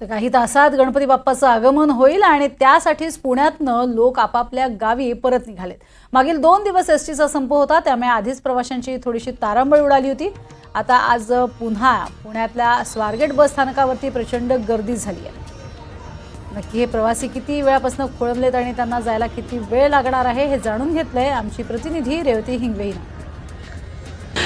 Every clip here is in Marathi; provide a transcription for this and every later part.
तर काही तासात गणपती बाप्पाचं आगमन होईल आणि त्यासाठीच पुण्यातनं लोक आपापल्या गावी परत निघालेत। मागील 2 दिवस एसटीचा संप होता, त्यामुळे आधीच प्रवाशांची थोडीशी तारांबळ उडाली होती। आता आज पुन्हा पुण्यातल्या स्वारगेट बस स्थानकावरती प्रचंड गर्दी झाली आहे। नक्की हे प्रवासी किती वेळापासून खोळंबलेत आणि त्यांना जायला किती वेळ लागणार आहे हे जाणून घेतलंय आमची प्रतिनिधी रेवती हिंगवे।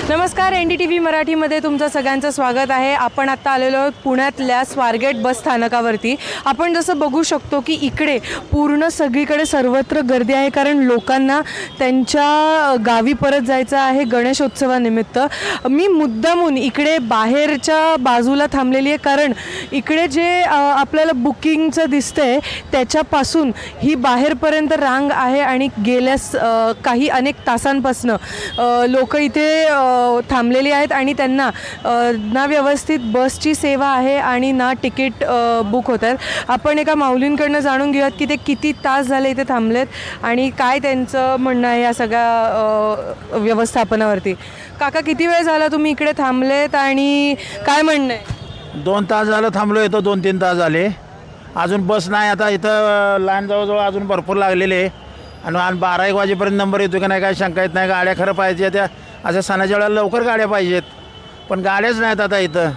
नमस्कार, NDTV मराठीमध्ये तुमचं सगळ्यांचं स्वागत आहे। आपण आता आलेलो आहोत पुण्यातल्या स्वारगेट बस स्थानकावरती। आपण जसं बघू शकतो की इकडे पूर्ण सगळीकडे सर्वत्र गर्दी आहे, कारण लोकांना त्यांच्या गावी परत जायचं आहे गणेशोत्सवानिमित्त। मी मुद्दामून इकडे बाहेरच्या बाजूला थांबलेली आहे, कारण इकडे जे आपल्याला बुकिंगचं दिसतंय त्याच्यापासून ही बाहेरपर्यंत रांग आहे आणि गेल्या काही अनेक तासांपासून लोक इथे थांबलेली आहेत आणि त्यांना ना व्यवस्थित बसची सेवा आहे आणि ना तिकीट बुक होत आहेत। आपण एका माऊलींकडनं जाणून घेऊयात की ते किती तास झाले इथे थांबलेत आणि काय त्यांचं म्हणणं आहे या सगळ्या व्यवस्थापनावरती। काका, किती वेळ झाला तुम्ही इकडे थांबलेत आणि काय म्हणणं आहे? 2 तास झालं थांबलो, येतो 2-3 तास झाले, अजून बस नाही। आता इथं लाईन जवळजवळ अजून भरपूर लागलेले आहे आणि 12-1 वाजेपर्यंत नंबर येतो की नाही काय शंका येत नाही। गाड्या खरं पाहिजे त्या, अशा सणाच्या वेळेला लवकर गाड्या पाहिजेत, पण गाड्याच नाहीत आता इथं।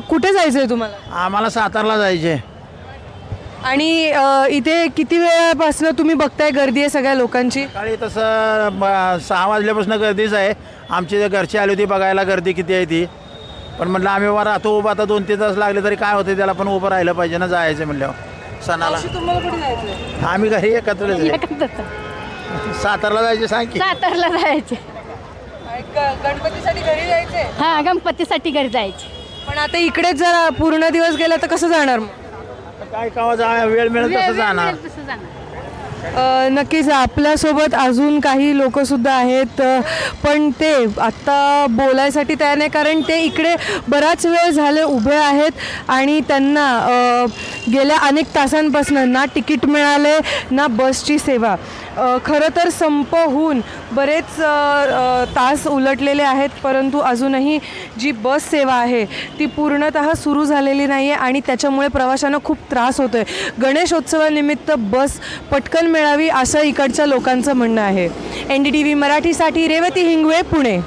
कुठे जायचं आहे तुम्हाला? आम्हाला सातारला जायचे। आणि इथे किती वेळापासून तुम्ही बघताय गर्दी आहे सगळ्या लोकांची? सकाळी तसं 6 वाजल्यापासून गर्दीच आहे। आमची जे घरची आली होती बघायला गर्दी किती आहे ती, पण म्हटलं आम्ही उभा राहतो, उभा आता 2-3 तास लागले तरी काय होते, त्याला पण उभं राहिलं पाहिजे ना जायचं म्हणल्यावर सणाला। तुम्हाला कुठे जायचं? आम्ही घरी एकत्र सातारला जायचे। सांग की सातारला जायचे। गणपतीसाठी घरी जायचे? हा, गणपतीसाठी घरी जायचे। पण आता इकडेच जर पूर्ण दिवस गेला तर कसं जाणार मग? काय कावा जा, वेळ मिळेल तसं जाणार। नक्कीच आपल्यासोबत अजून काही लोकसुद्धा आहेत, पण ते आत्ता बोलायसाठी तयार नाही, कारण ते इकडे बराच वेळ झाले उभे आहेत आणि त्यांना गेल्या अनेक तासांपासून ना तिकीट मिळाले ना बसची सेवा। खरं तर संप होऊन बरेच तास उलटलेले आहेत, परंतु अजूनही जी बस सेवा आहे ती पूर्णतः सुरू झालेली नाही आहे आणि त्याच्यामुळे प्रवाशांना खूप त्रास होतो आहे। गणेशोत्सवानिमित्त बस पटकन मिळावी असं इकडच्या लोकांचं म्हणणं आहे। NDTV मराठीसाठी रेवती हिंगवे, पुणे।